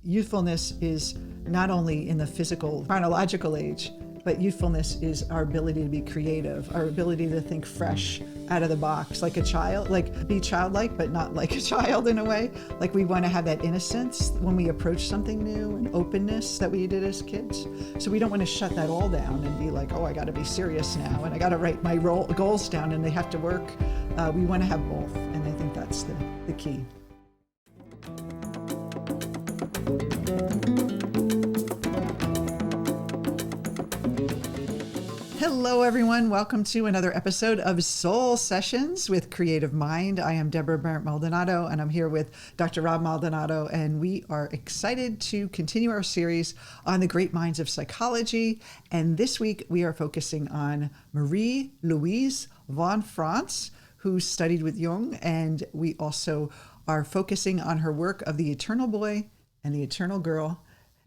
youthfulness is not only in the physical, chronological age, but youthfulness is our ability to be creative, our ability to think fresh, out of the box, like a child, like be childlike, but not like a child in a way. Like we want to have that innocence when we approach something new and openness that we did as kids. So we don't want to shut that all down and be like, oh, I got to be serious now and I got to write my goals down and they have to work. We want to have both. And I think that's the key. Hello, everyone. Welcome to another episode of Soul Sessions with Creative Mind. I am Debra Berndt Maldonado, and I'm here with Dr. Rob Maldonado, and we are excited to continue our series on the great minds of psychology. And this week, we are focusing on Marie-Louise Von Franz, who studied with Jung, and we also are focusing on her work of the eternal boy and the eternal girl.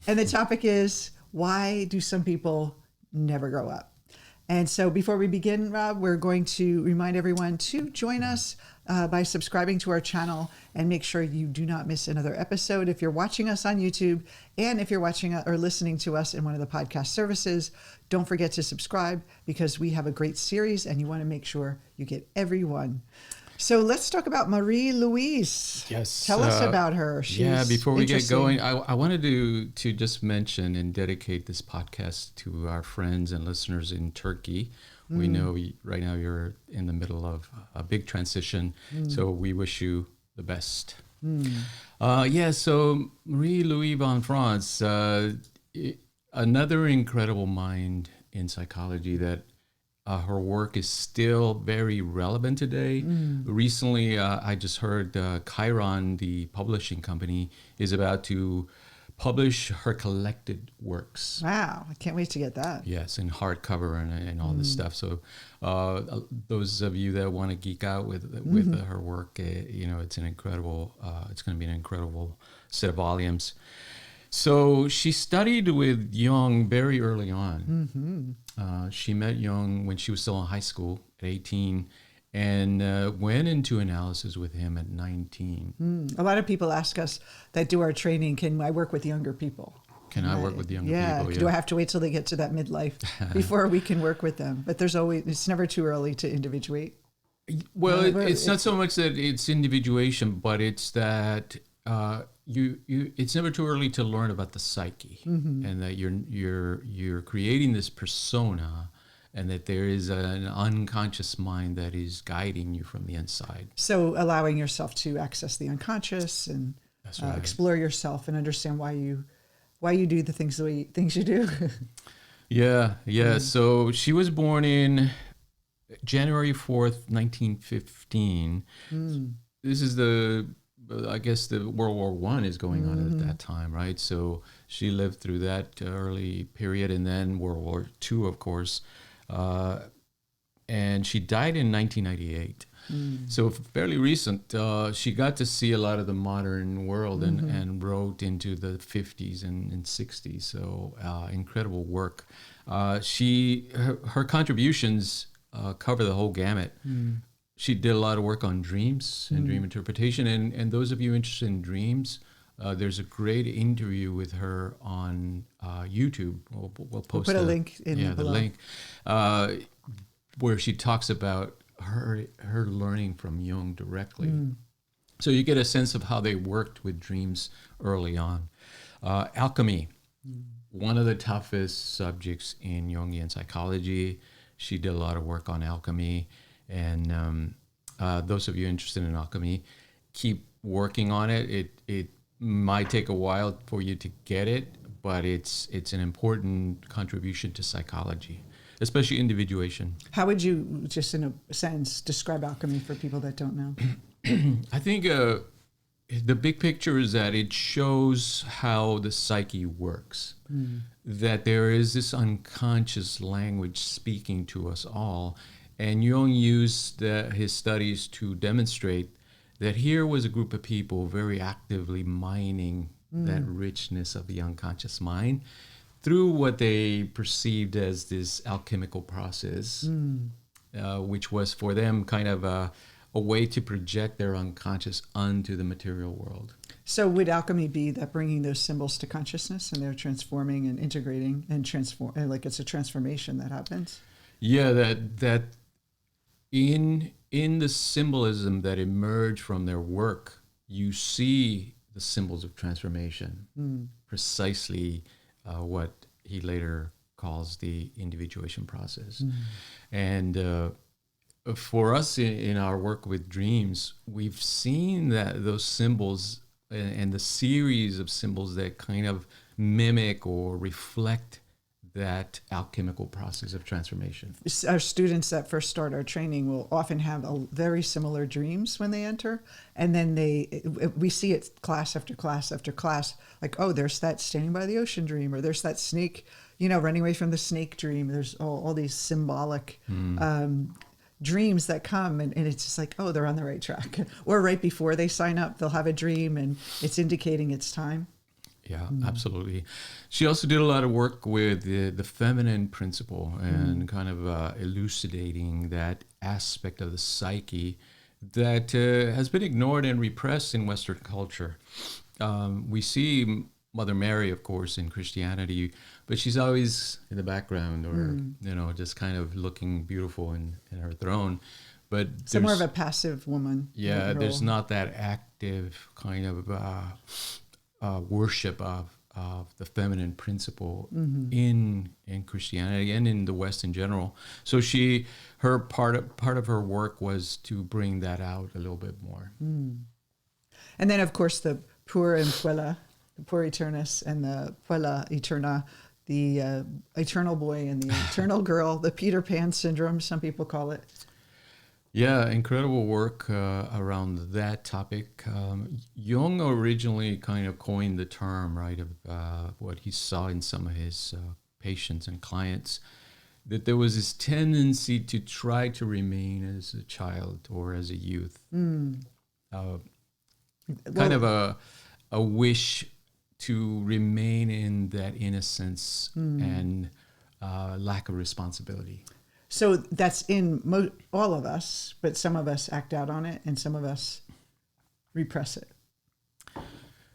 And the topic is, why do some people never grow up? And so before we begin, Rob, we're going to remind everyone to join us by subscribing to our channel and make sure you do not miss another episode. If you're watching us on YouTube and if you're watching or listening to us in one of the podcast services, don't forget to subscribe because we have a great series and you want to make sure you get every one. So let's talk about Marie-Louise. Yes. Tell us about her. She's before we get going, I wanted to just mention and dedicate this podcast to our friends and listeners in Turkey. We know right now you're in the middle of a big transition, so we wish you the best. So Marie-Louise Von Franz, another incredible mind in psychology that her work is still very relevant today. Recently, I just heard Chiron, the publishing company, is about to publish her collected works. Wow, I can't wait to get that. Yes, in hardcover and all this stuff. So those of you that want to geek out with her work, it's an incredible. It's going to be an incredible set of volumes. So she studied with Jung very early on. She met Jung when she was still in high school at 18 and went into analysis with him at 19. A lot of people ask us that do our training, can I work with younger people? Can I work with younger people? Yeah. Do I have to wait till they get to that midlife before we can work with them? But it's never too early to individuate. Well, it's not so much that it's individuation, but it's that it's never too early to learn about the psyche, and that you're creating this persona, and that there is an unconscious mind that is guiding you from the inside. So allowing yourself to access the unconscious and explore yourself and understand why you do the things you do. Yeah. So she was born in January 4th, 1915. This is I guess the World War I is going on at that time, right? So she lived through that early period, and then World War II, of course. And she died in 1998. So fairly recent. She got to see a lot of the modern world and wrote into the 50s and 60s. So incredible work. Her contributions cover the whole gamut. She did a lot of work on dreams and dream interpretation. And those of you interested in dreams, there's a great interview with her on YouTube. We'll post a link in the link, where she talks about her learning from Jung directly. So you get a sense of how they worked with dreams early on. Alchemy, one of the toughest subjects in Jungian psychology. She did a lot of work on alchemy. And those of you interested in alchemy, keep working on it. It might take a while for you to get it, but it's an important contribution to psychology, especially individuation. How would you, just in a sentence, describe alchemy for people that don't know? I think the big picture is that it shows how the psyche works, that there is this unconscious language speaking to us all. And Jung used his studies to demonstrate that here was a group of people very actively mining that richness of the unconscious mind through what they perceived as this alchemical process, which was for them kind of a way to project their unconscious onto the material world. So would alchemy be that bringing those symbols to consciousness and they're transforming and integrating and transform, like it's a transformation that happens? Yeah, that in the symbolism that emerge from their work, you see the symbols of transformation, precisely what he later calls the individuation process. And for us in our work with dreams, we've seen that those symbols and the series of symbols that kind of mimic or reflect that alchemical process of transformation. Our students that first start our training will often have very similar dreams when they enter, and then we see it class after class after class, like, oh, there's that standing by the ocean dream, or there's that snake, running away from the snake dream. There's all these symbolic dreams that come, and it's just like, oh, they're on the right track. Or right before they sign up, they'll have a dream, and it's indicating it's time. Yeah, absolutely. She also did a lot of work with the feminine principle and kind of elucidating that aspect of the psyche that has been ignored and repressed in Western culture. We see Mother Mary, of course, in Christianity, but she's always in the background or, just kind of looking beautiful in her throne. But so more of a passive woman. Yeah, there's not that active kind of worship of the feminine principle in Christianity and in the West in general. So her part of her work was to bring that out a little bit more. And then, of course, the Puer and Puella, the Puer Aeternus and the Puella Eterna, the eternal boy and the eternal girl, the Peter Pan syndrome, some people call it. Yeah, incredible work around that topic. Jung originally kind of coined the term, right, of what he saw in some of his patients and clients, that there was this tendency to try to remain as a child or as a youth. Kind of a wish to remain in that innocence and lack of responsibility. So that's in all of us, but some of us act out on it and some of us repress it.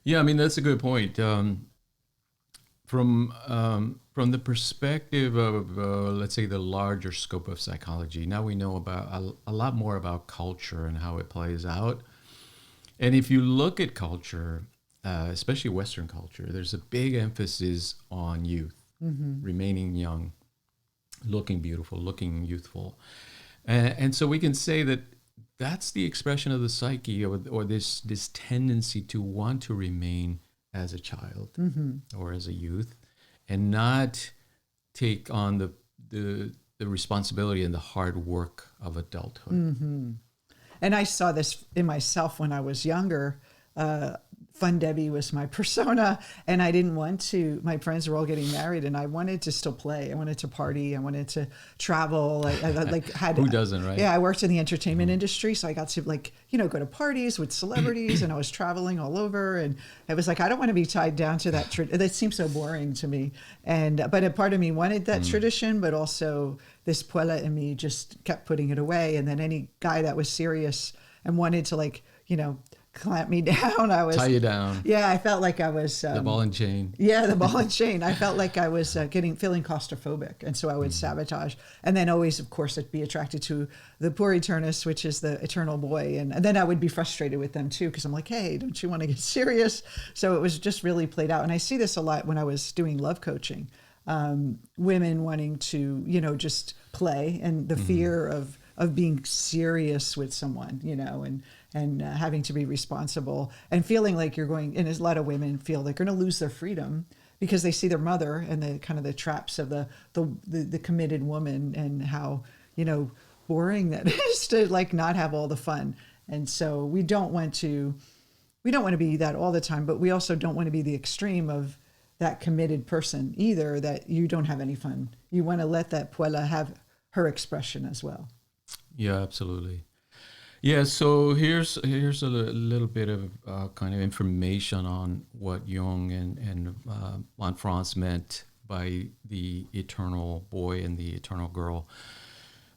Yeah, I mean, that's a good point. From the perspective of, let's say, the larger scope of psychology, now we know about a lot more about culture and how it plays out. And if you look at culture, especially Western culture, there's a big emphasis on youth, remaining young, looking beautiful, looking youthful. And so we can say that that's the expression of the psyche or this tendency to want to remain as a child or as a youth and not take on the responsibility and the hard work of adulthood. And I saw this in myself when I was younger. Fun Debbie was my persona, and I didn't want to. My friends were all getting married, and I wanted to still play. I wanted to party. I wanted to travel. I had who doesn't, right? Yeah, I worked in the entertainment industry, so I got to go to parties with celebrities, and I was traveling all over. And I was like, I don't want to be tied down to that. That seems so boring to me. But a part of me wanted that tradition, but also this Puella in me just kept putting it away. And then any guy that was serious and wanted to clamp me down. I was tie you down. Yeah, I felt like I was the ball and chain. Yeah, the ball and chain. I felt like I was feeling claustrophobic, and so I would sabotage. And then always, of course, I'd be attracted to the Puer Aeternus, which is the eternal boy, and then I would be frustrated with them too, because I'm like, hey, don't you want to get serious? So it was just really played out, and I see this a lot when I was doing love coaching. Women wanting to just play, and the fear of being serious with someone, and having to be responsible and feeling like you're going, and a lot of women feel they're going to lose their freedom because they see their mother and the kind of the traps of the committed woman and how, boring that is to not have all the fun. And so we don't want to be that all the time, but we also don't want to be the extreme of that committed person either, that you don't have any fun. You want to let that Puella have her expression as well. Yeah, absolutely. Yeah, so here's a little bit of kind of information on what Jung and Von Franz meant by the eternal boy and the eternal girl.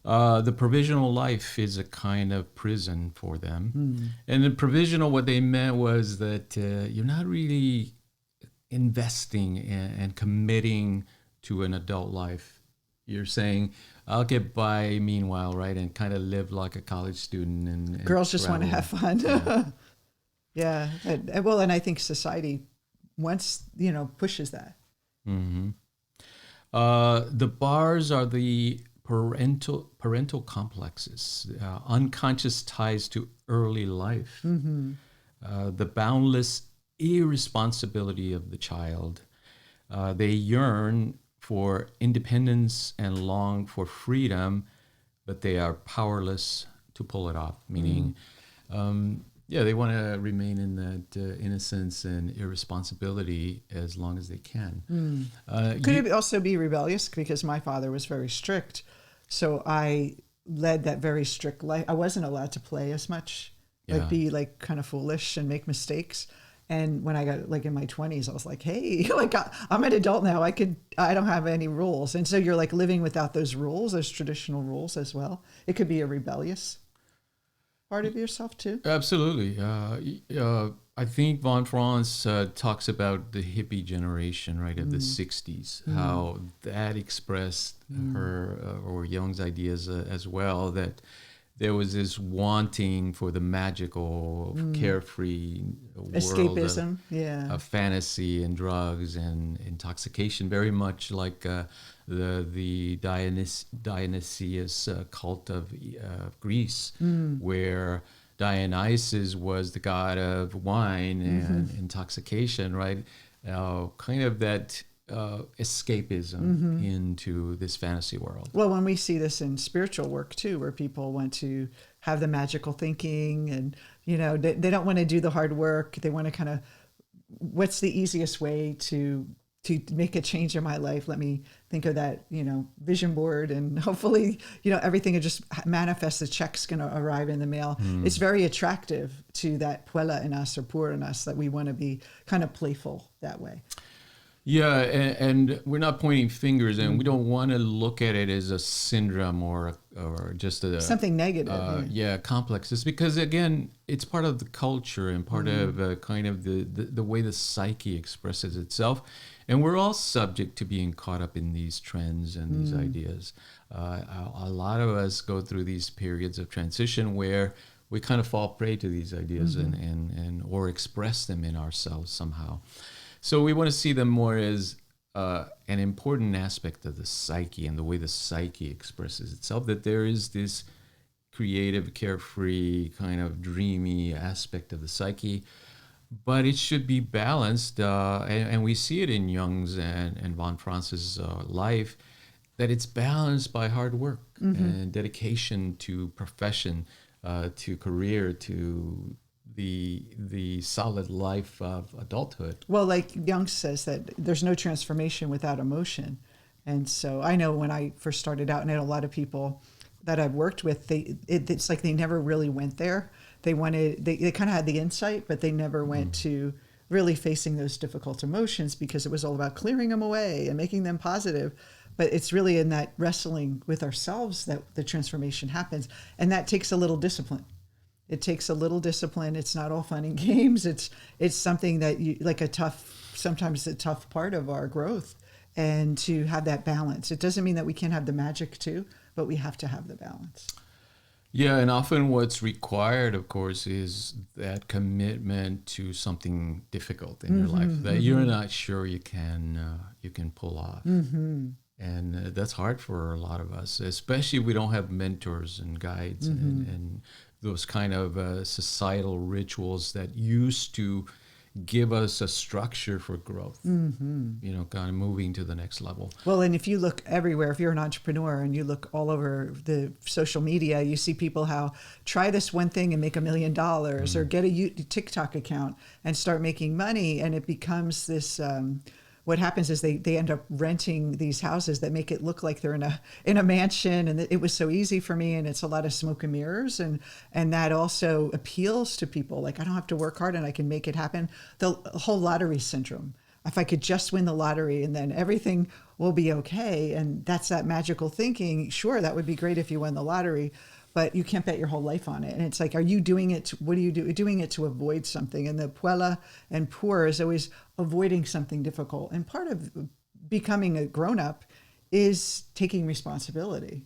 The provisional life is a kind of prison for them. And the provisional, what they meant was that you're not really investing and committing to an adult life. You're saying, I'll get by meanwhile, right? And kind of live like a college student. And girls just want to have fun. Yeah. Yeah. Well, and I think society once, pushes that. Mm-hmm. The bars are the parental complexes, unconscious ties to early life, the boundless irresponsibility of the child. They yearn for independence and long for freedom, but they are powerless to pull it off. Meaning, they want to remain in that innocence and irresponsibility as long as they can. Could it also be rebellious? Because my father was very strict. So I led that very strict life. I wasn't allowed to play as much, be kind of foolish and make mistakes. And when I got in my 20s, I was like, hey, I'm an adult now. I don't have any rules. And so you're living without those rules, those traditional rules as well. It could be a rebellious part of yourself too. Absolutely. I think Von Franz talks about the hippie generation, right, of the 60s, how that expressed her or Jung's ideas as well, that there was this wanting for the magical, carefree world escapism, of fantasy and drugs and intoxication, very much like the Dionysius cult of Greece, where Dionysus was the god of wine and intoxication, right? Kind of that escapism into this fantasy world. Well, when we see this in spiritual work too, where people want to have the magical thinking and, they don't want to do the hard work. They want to kind of, what's the easiest way to make a change in my life? Let me think of that, vision board, and hopefully, everything will just manifest. The check's going to arrive in the mail. It's very attractive to that Puella in us or Puer in us, that we want to be kind of playful that way. Yeah, and we're not pointing fingers, and we don't want to look at it as a syndrome or just something negative. Complex. It's because, again, it's part of the culture and part of kind of the way the psyche expresses itself. And we're all subject to being caught up in these trends and these ideas. A lot of us go through these periods of transition where we kind of fall prey to these ideas and or express them in ourselves somehow. So we want to see them more as an important aspect of the psyche and the way the psyche expresses itself, that there is this creative, carefree, kind of dreamy aspect of the psyche, but it should be balanced, and we see it in Jung's and Von Franz's life, that it's balanced by hard work and dedication to profession, to career, to the solid life of adulthood. Well, like Jung says, that there's no transformation without emotion. And so I know when I first started out, and I had a lot of people that I've worked with, it's like they never really went there. They kind of had the insight, but they never went to really facing those difficult emotions, because it was all about clearing them away and making them positive. But it's really in that wrestling with ourselves that the transformation happens. And that takes a little discipline. It takes a little discipline. It's not all fun and games. It's something that sometimes a tough part of our growth, and to have that balance. It doesn't mean that we can't have the magic too, but we have to have the balance. Yeah, and often what's required, of course, is that commitment to something difficult in your life that you're not sure you can pull off. And that's hard for a lot of us, especially if we don't have mentors and guides and those kind of societal rituals that used to give us a structure for growth, kind of moving to the next level. Well, and if you look everywhere, if you're an entrepreneur and you look all over the social media, you see people how try this one thing and make $1 million, or get a TikTok account and start making money. And it becomes this, what happens is they end up renting these houses that make it look like they're in a mansion, and it was so easy for me, and it's a lot of smoke and mirrors, and that also appeals to people. Like, I don't have to work hard and I can make it happen. The whole lottery syndrome. if I could just win the lottery and then everything will be okay. And that's that magical thinking. Sure, that would be great if you won the lottery, but you can't bet your whole life on it. And it's like, are you doing it? What do you do? You're doing it to avoid something. And the Puella and Puer is always avoiding something difficult. And part of becoming a grown-up is taking responsibility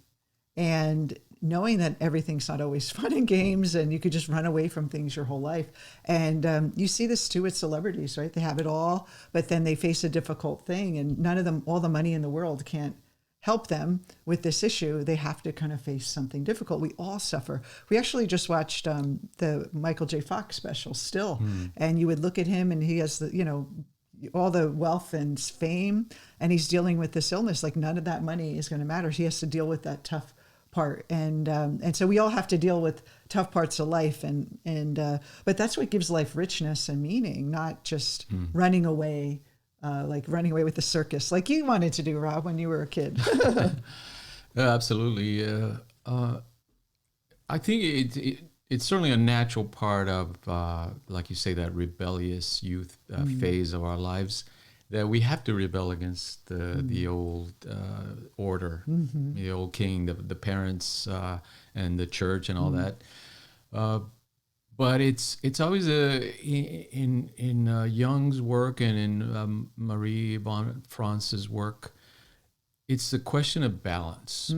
and knowing that everything's not always fun and games and you could just run away from things your whole life. And you see this too with celebrities, right? They have it all, but then they face a difficult thing and none of them, all the money in the world can't help them with this issue. They have to kind of face something difficult. We all suffer. We actually just watched the Michael J. Fox special, Still, and you would look at him and he has the, you know, all the wealth and fame, and he's dealing with this illness. Like none of that money is going to matter. He has to deal with that tough part, and so we all have to deal with tough parts of life, but that's what gives life richness and meaning, not just running away. Like running away with the circus, like you wanted to do, Rob, when you were a kid. Absolutely. I think it's certainly a natural part of, like you say, that rebellious youth phase of our lives, that we have to rebel against the old order, the old king, the parents, and the church and all that. But it's always in Jung's work and in Marie-Louise Von Franz's work, it's the question of balance,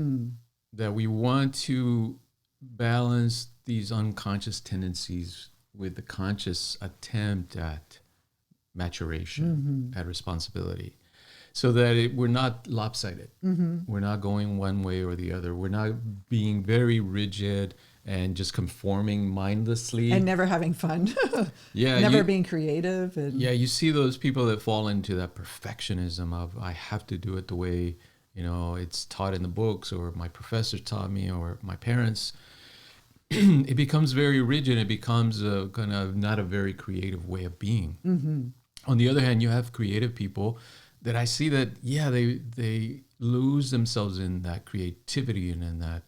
that we want to balance these unconscious tendencies with the conscious attempt at maturation, at responsibility, so that we're not lopsided. We're not going one way or the other. We're not being very rigid and just conforming mindlessly. And never having fun. Yeah. Never being creative. And yeah, you see those people that fall into that perfectionism of, I have to do it the way, you know, it's taught in the books, or my professor taught me, or my parents. It becomes very rigid. It becomes a kind of not a very creative way of being. On the other hand, you have creative people that I see that, yeah, they lose themselves in that creativity and in that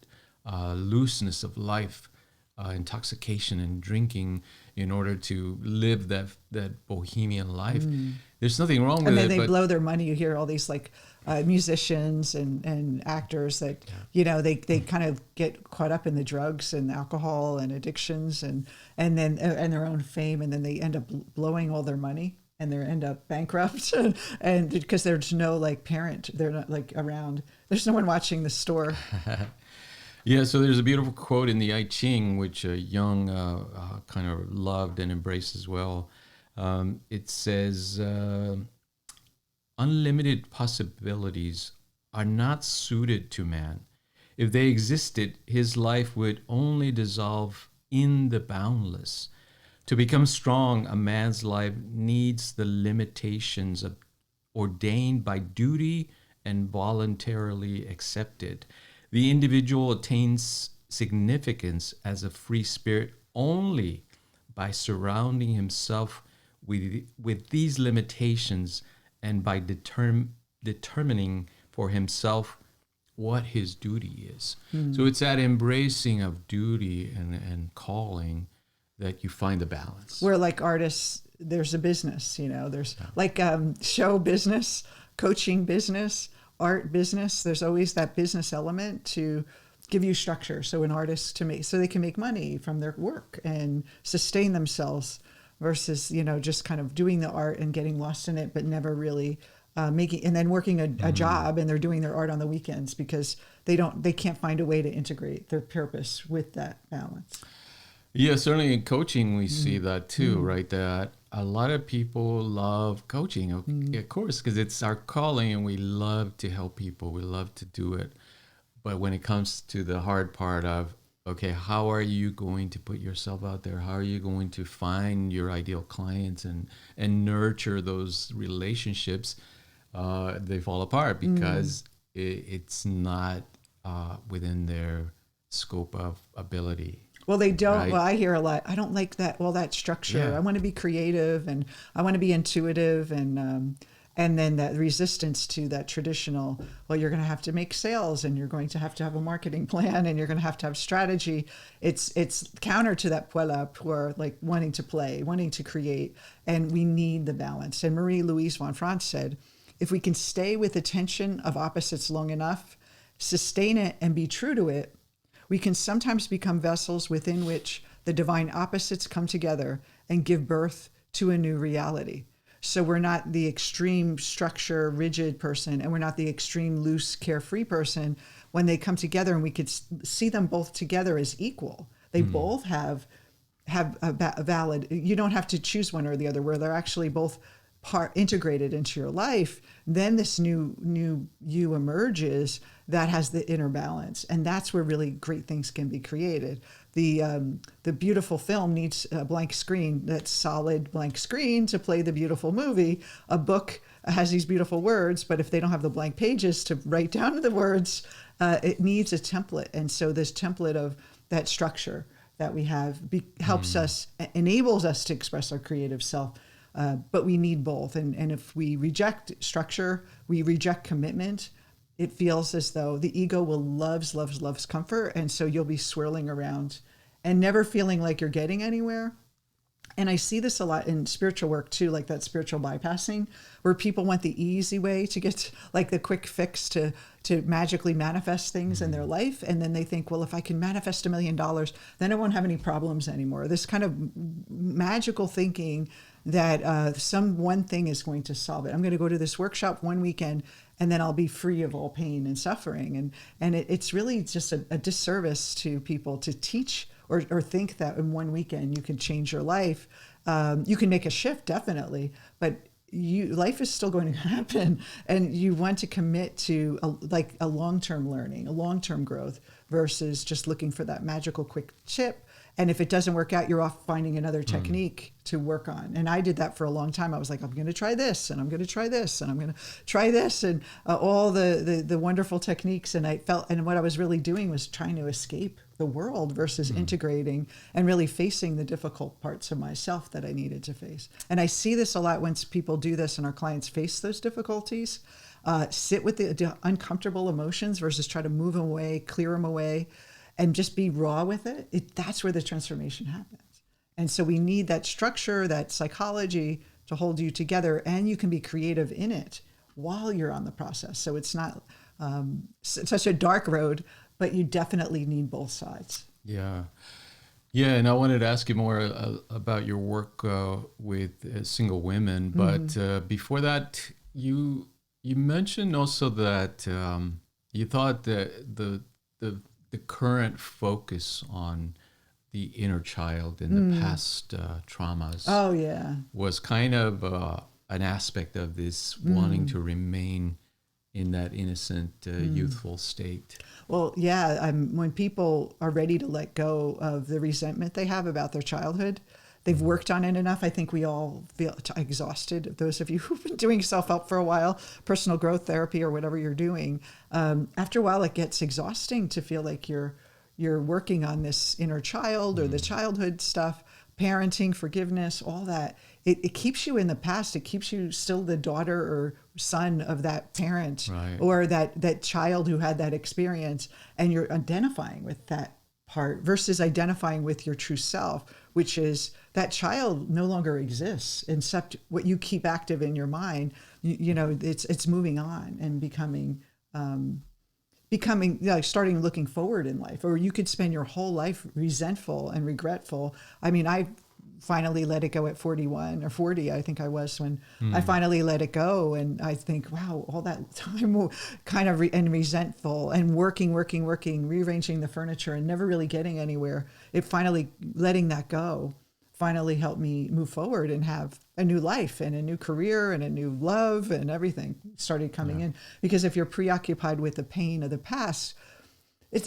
looseness of life, intoxication and drinking in order to live that bohemian life. There's nothing wrong with it. And then they blow their money. You hear all these like musicians and actors that, you know, they kind of get caught up in the drugs and alcohol and addictions and their own fame. And then they end up blowing all their money and they end up bankrupt. And because there's no like parent, they're not like around. There's no one watching the store. Yeah, so there's a beautiful quote in the I Ching, which Jung kind of loved and embraced as well. It says, unlimited possibilities are not suited to man. If they existed, his life would only dissolve in the boundless. To become strong, a man's life needs the limitations ordained by duty and voluntarily accepted. The individual attains significance as a free spirit only by surrounding himself with these limitations and by determining for himself what his duty is. So it's that embracing of duty and calling that you find the balance. Where like artists, there's a business, you know, there's like show business, coaching business, art business. There's always that business element to give you structure. So an artist so they can make money from their work and sustain themselves versus, you know, just kind of doing the art and getting lost in it, but never really making, and then working a job, and they're doing their art on the weekends because they can't find a way to integrate their purpose with that balance. Yeah, certainly in coaching, we see that too, right? That a lot of people love coaching, of course, because it's our calling and we love to help people. We love to do it. But when it comes to the hard part of, okay, how are you going to put yourself out there? How are you going to find your ideal clients and nurture those relationships? They fall apart because it's not within their scope of ability. Well, they don't. Right? Well, I hear a lot. I don't like that. All that structure. Yeah. I want to be creative and I want to be intuitive. And And then that resistance to that traditional, well, you're going to have to make sales and you're going to have a marketing plan and you're going to have strategy. It's counter to that puer, like wanting to play, wanting to create. And we need the balance. And Marie-Louise Von Franz said, if we can stay with the tension of opposites long enough, sustain it and be true to it, we can sometimes become vessels within which the divine opposites come together and give birth to a new reality. So we're not the extreme structure, rigid person, and we're not the extreme loose, carefree person. When they come together, and we could see them both together as equal. They both have a valid. You don't have to choose one or the other. Where they're actually both integrated into your life. Then this new you emerges that has the inner balance, and that's where really great things can be created. The beautiful film needs a blank screen, that solid blank screen to play the beautiful movie. A book has these beautiful words, but if they don't have the blank pages to write down the words, it needs a template. And so this template of that structure that we have helps us, enables us to express our creative self. But we need both. And if we reject structure, we reject commitment, it feels as though the ego will loves comfort. And so you'll be swirling around and never feeling like you're getting anywhere. And I see this a lot in spiritual work too, like that spiritual bypassing, where people want the easy way to get like the quick fix to magically manifest things in their life. And then they think, well, if I can manifest $1 million, then I won't have any problems anymore. This kind of magical thinking that some one thing is going to solve it. I'm going to go to this workshop one weekend and then I'll be free of all pain and suffering. And it's really just a disservice to people to teach or think that in one weekend you can change your life. You can make a shift, definitely, but life is still going to happen, and you want to commit to a long-term learning, a long-term growth, versus just looking for that magical quick chip. And if it doesn't work out, you're off finding another technique to work on. And I did that for a long time. I was like, I'm going to try this, and I'm going to try this, and I'm going to try this, and all the wonderful techniques. And what I was really doing was trying to escape the world versus integrating and really facing the difficult parts of myself that I needed to face. And I see this a lot once people do this and our clients face those difficulties. Sit with the uncomfortable emotions versus try to move them away, clear them away, and just be raw with it. That's where the transformation happens. And so we need that structure, that psychology to hold you together, and you can be creative in it while you're on the process. So it's not such a dark road, but you definitely need both sides. Yeah. Yeah, and I wanted to ask you more about your work with single women. But before that, you mentioned also that you thought that the current focus on the inner child and the past traumas was kind of an aspect of this wanting to remain in that innocent, youthful state. Well, yeah, when people are ready to let go of the resentment they have about their childhood, they've worked on it enough. I think we all feel exhausted. Those of you who've been doing self-help for a while, personal growth therapy or whatever you're doing, after a while it gets exhausting to feel like you're working on this inner child or the childhood stuff, parenting, forgiveness, all that. It keeps you in the past. It keeps you still the daughter or son of that parent or that child who had that experience, and you're identifying with that part versus identifying with your true self, which is that child no longer exists except what you keep active in your mind. It's moving on and becoming starting looking forward in life. Or you could spend your whole life resentful and regretful. I mean, I finally let it go at 41 or 40, I think I was, when I finally let it go. And I think, wow, all that time kind of and resentful and working, rearranging the furniture and never really getting anywhere. It finally, letting that go finally helped me move forward and have a new life and a new career and a new love, and everything started coming in. Because if you're preoccupied with the pain of the past,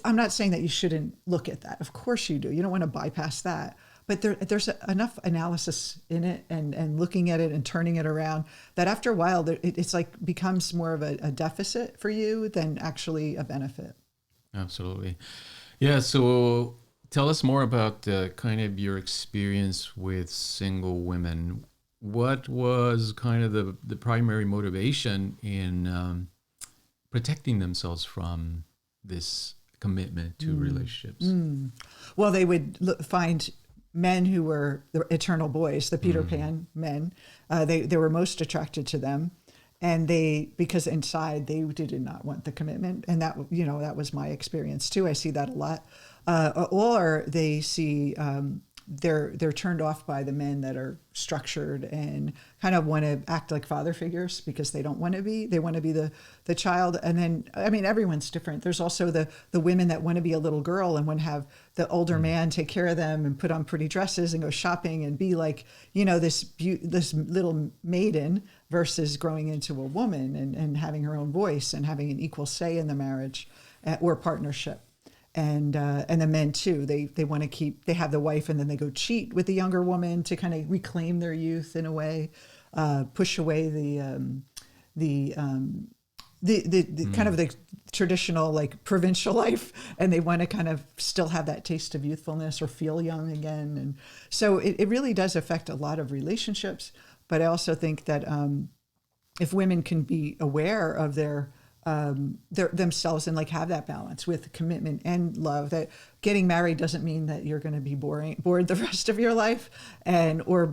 I'm not saying that you shouldn't look at that. Of course you do. You don't want to bypass that. But there's enough analysis in it and looking at it and turning it around that after a while, it's like becomes more of a deficit for you than actually a benefit. Absolutely. Yeah. So tell us more about kind of your experience with single women. what was kind of the primary motivation in protecting themselves from this commitment to relationships? Well, they would find men who were the eternal boys, the Peter Pan men. They were most attracted to them, and because inside they did not want the commitment, and that that was my experience too. I see that a lot. Or they see they're turned off by the men that are structured and kind of want to act like father figures because they don't want to be. They want to be the child. And then, I mean, everyone's different. There's also the women that want to be a little girl and want to have the older man take care of them and put on pretty dresses and go shopping and be like, this little maiden versus growing into a woman and having her own voice and having an equal say in the marriage or partnership. And the men too, they want to they have the wife and then they go cheat with the younger woman to kind of reclaim their youth in a way, push away the kind of the traditional like provincial life, and they want to kind of still have that taste of youthfulness or feel young again. And so it really does affect a lot of relationships. But I also think that if women can be aware of their themselves and like have that balance with commitment and love, that getting married doesn't mean that you're going to be bored the rest of your life, or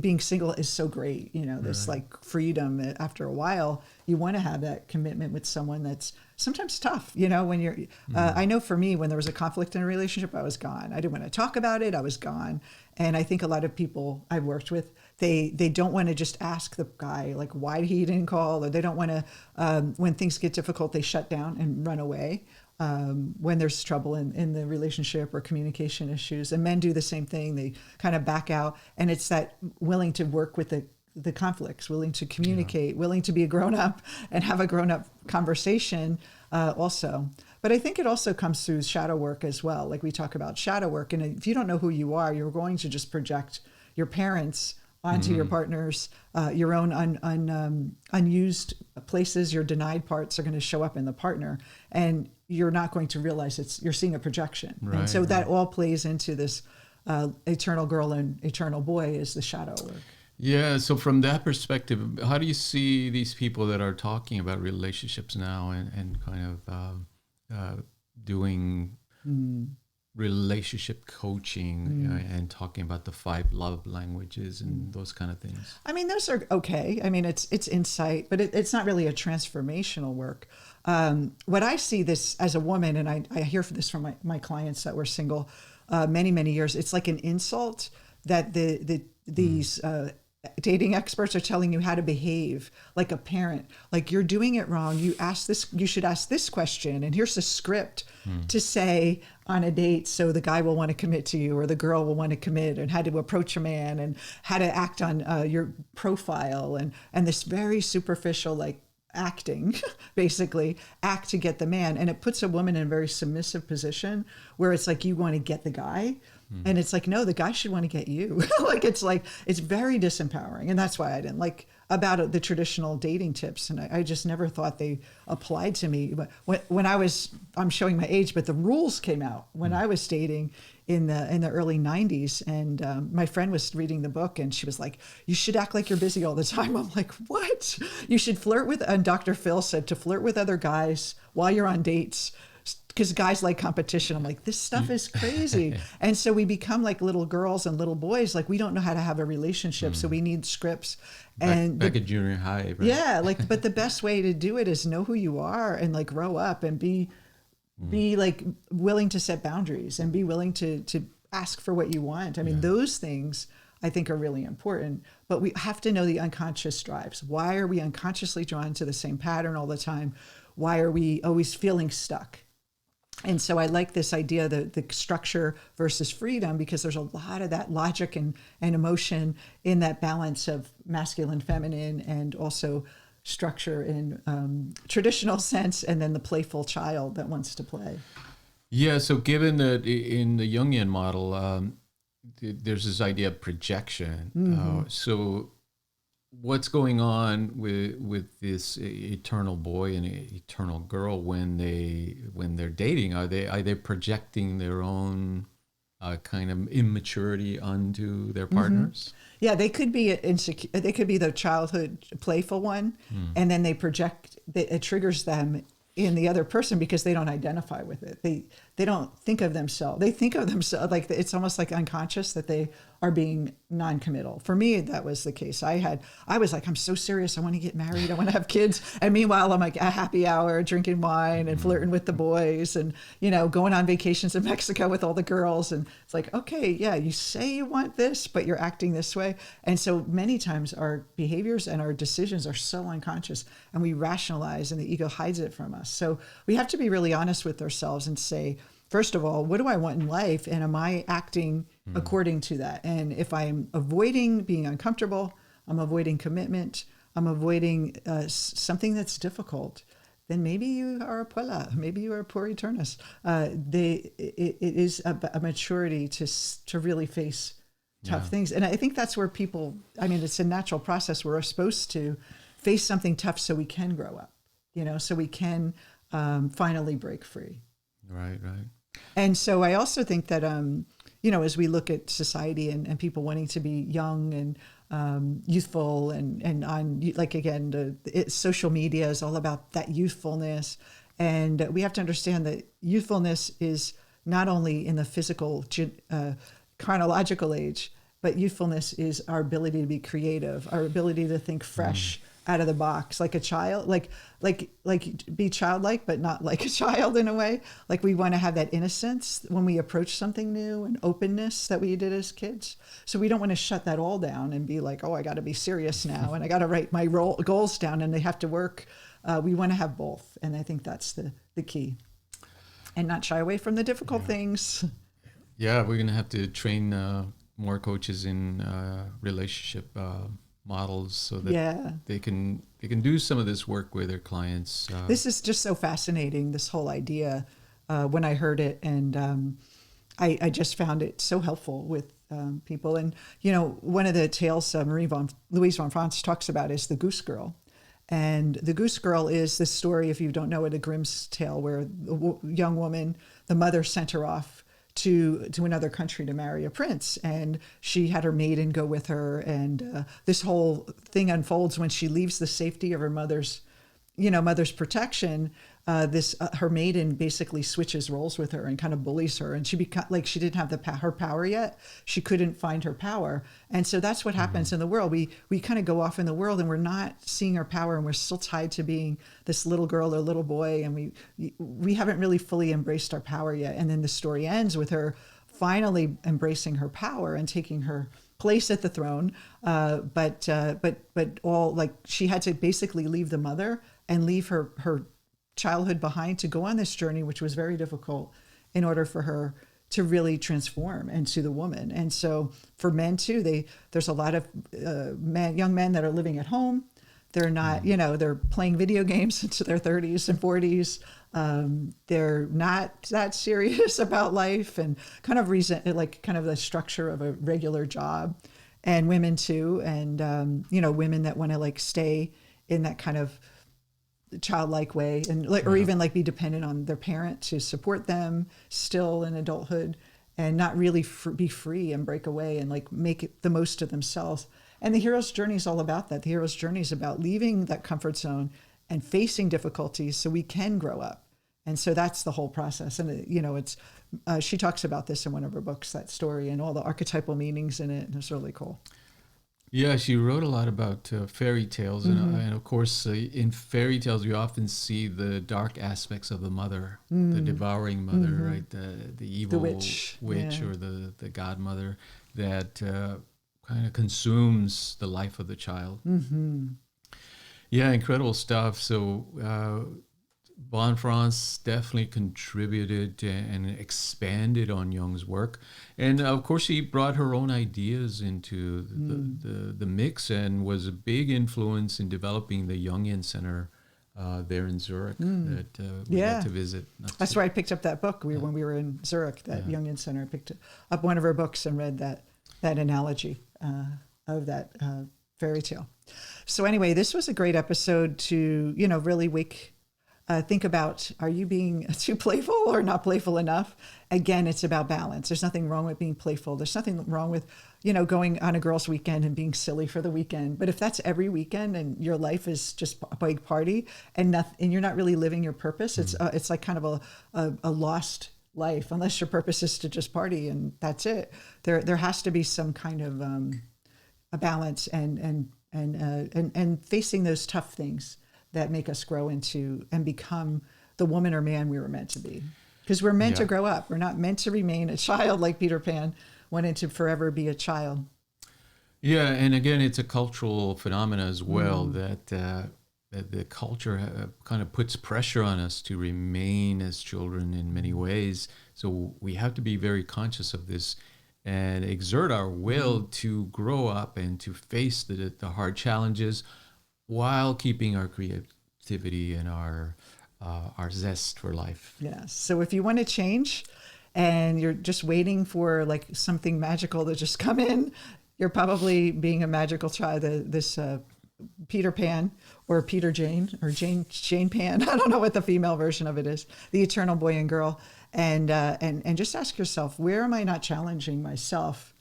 being single is so great, this like freedom. After a while you want to have that commitment with someone that's sometimes tough, when you're I know for me, when there was a conflict in a relationship, I was gone. I didn't want to talk about it. I was gone. And I think a lot of people I've worked with, they don't want to just ask the guy like why he didn't call, or they don't want to when things get difficult, they shut down and run away when there's trouble in the relationship or communication issues. And men do the same thing. They kind of back out, and it's that willing to work with the conflicts, willing to communicate, willing to be a grown-up and have a grown-up conversation also. But I think it also comes through shadow work as well. Like we talk about shadow work, and if you don't know who you are, you're going to just project your parents onto your partners, your own unused places, your denied parts are going to show up in the partner, and you're not going to realize you're seeing a projection. Right, and so that all plays into this eternal girl and eternal boy is the shadow work. Yeah, so from that perspective, how do you see these people that are talking about relationships now and kind of doing relationship coaching and talking about the 5 love languages and those kind of things? I mean, those are okay. I mean, it's insight, but it's not really a transformational work. What I see this as a woman, and I hear this from my clients that were single many, many years, it's like an insult that these dating experts are telling you how to behave like a parent. Like, you're doing it wrong. You should ask this question, and here's a script to say on a date so the guy will want to commit to you or the girl will want to commit, and how to approach a man and how to act on your profile and this very superficial like acting, basically act to get the man. And it puts a woman in a very submissive position where it's like you want to get the guy. And it's like, no, the guy should want to get you. It's very disempowering. And that's why I didn't like about the traditional dating tips. And I just never thought they applied to me. But when I'm showing my age, but the rules came out when I was dating in the early 90s. And my friend was reading the book and she was like, you should act like you're busy all the time. I'm like, what? You should flirt with, and Dr. Phil said to flirt with other guys while you're on dates, because guys like competition. I'm like, this stuff is crazy. And so we become like little girls and little boys. Like, we don't know how to have a relationship. So we need scripts. And back at junior high, right? Yeah. But the best way to do it is know who you are and like grow up and be like willing to set boundaries and be willing to ask for what you want. I mean, those things I think are really important, but we have to know the unconscious drives. Why are we unconsciously drawn to the same pattern all the time? Why are we always feeling stuck? And so I like this idea, the structure versus freedom, because there's a lot of that logic and emotion in that balance of masculine, feminine, and also structure in traditional sense, and then the playful child that wants to play. Yeah, so given that in the Jungian model, there's this idea of projection. So what's going on with this eternal boy and eternal girl when they're dating? Are they projecting their own kind of immaturity onto their partners. Yeah, they could be insecure. They could be the childhood playful one, and then they project. It triggers them in the other person because they don't identify with it. They don't think of themselves. They think of themselves like it's almost like unconscious that they are being non-committal. For me, that was the case. I was like, I'm so serious. I want to get married. I want to have kids. And meanwhile, I'm like at happy hour, drinking wine and flirting with the boys and, going on vacations in Mexico with all the girls. And it's like, okay, yeah, you say you want this, but you're acting this way. And so many times our behaviors and our decisions are so unconscious and we rationalize and the ego hides it from us. So we have to be really honest with ourselves and say, first of all, what do I want in life? And am I acting according to that? And if I'm avoiding being uncomfortable, I'm avoiding commitment, I'm avoiding something that's difficult, then maybe you are a Puella, maybe you are a Puer Aeternus. It is a maturity to really face tough things. And I think that's where it's a natural process. We're supposed to face something tough so we can grow up, so we can finally break free. Right. And so I also think that, as we look at society and people wanting to be young and youthful and on, like, again, social media is all about that youthfulness. And we have to understand that youthfulness is not only in the physical, chronological age, but youthfulness is our ability to be creative, our ability to think fresh, out of the box, like a child, like be childlike, but not like a child in a way. Like we want to have that innocence when we approach something new and openness that we did as kids. So we don't want to shut that all down and be like, oh, I got to be serious now and I got to write my goals down and they have to work. We want to have both. And I think that's the key, and not shy away from the difficult things. Yeah, we're going to have to train more coaches in relationship models so that they can do some of this work with their clients. This is just so fascinating, this whole idea, when I heard it, and I just found it so helpful with people. And one of the tales Marie-Louise Von Franz talks about is the Goose Girl. And the Goose Girl is the story, if you don't know it, a Grimm's tale, where the young woman, the mother sent her off to another country to marry a prince, and she had her maiden go with her, and this whole thing unfolds when she leaves the safety of her mother's protection. Her maiden basically switches roles with her and kind of bullies her, and she didn't have her power yet. She couldn't find her power, and so that's what happens in the world. We kind of go off in the world, and we're not seeing our power, and we're still tied to being this little girl or little boy, and we haven't really fully embraced our power yet. And then the story ends with her finally embracing her power and taking her place at the throne. But she had to basically leave the mother and leave her childhood behind to go on this journey, which was very difficult, in order for her to really transform into the woman. And so for men too, there's a lot of young men that are living at home. They're not, they're playing video games into their 30s and 40s. They're not that serious about life and kind of kind of the structure of a regular job. And women too, and women that want to stay in that kind of childlike way, and or even be dependent on their parent to support them still in adulthood, and not really be free and break away and make it the most of themselves. And the hero's journey is all about that. The hero's journey is about leaving that comfort zone and facing difficulties so we can grow up. And so that's the whole process. And it's she talks about this in one of her books, that story, and all the archetypal meanings in it, and it's really cool. Yeah, she wrote a lot about fairy tales, and of course, in fairy tales, we often see the dark aspects of the mother, the devouring mother, right? The evil witch or the godmother that kind of consumes the life of the child. Yeah, incredible stuff. So Von Franz definitely contributed and expanded on Jung's work. And of course, she brought her own ideas into the mix and was a big influence in developing the Jungian Center there in Zurich that we got to visit. That's where I picked up that book. When we were in Zurich, that Jungian Center, I picked up one of her books and read that analogy of that fairy tale. So anyway, this was a great episode to, really wake think about, are you being too playful or not playful enough? Again, it's about balance. There's nothing wrong with being playful. There's nothing wrong with, going on a girls' weekend and being silly for the weekend. But if that's every weekend and your life is just a big party and you're not really living your purpose, it's like kind of a lost life, unless your purpose is to just party and that's it. There has to be some kind of a balance and facing those tough things that make us grow into and become the woman or man we were meant to be. Because we're meant to grow up. We're not meant to remain a child like Peter Pan wanted to forever be a child. Yeah, and again, it's a cultural phenomena as well that the culture kind of puts pressure on us to remain as children in many ways. So we have to be very conscious of this and exert our will to grow up and to face the hard challenges while keeping our creativity and our zest for life. Yes. So if you want to change and you're just waiting for like something magical to just come in, you're probably being a magical child, this Peter Pan or Peter Jane or Jane Pan. I don't know what the female version of it is, the eternal boy and girl. And just ask yourself, where am I not challenging myself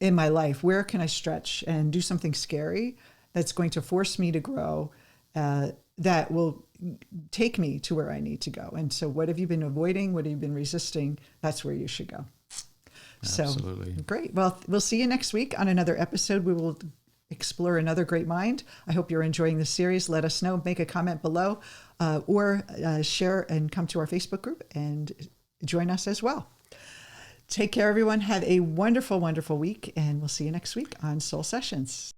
in my life? Where can I stretch and do something scary that's going to force me to grow, that will take me to where I need to go? And so what have you been avoiding? What have you been resisting? That's where you should go. Absolutely. So great. Well, we'll see you next week on another episode. We will explore another great mind. I hope you're enjoying this series. Let us know, make a comment below, or share and come to our Facebook group and join us as well. Take care, everyone. Have a wonderful, wonderful week, and we'll see you next week on Soul Sessions.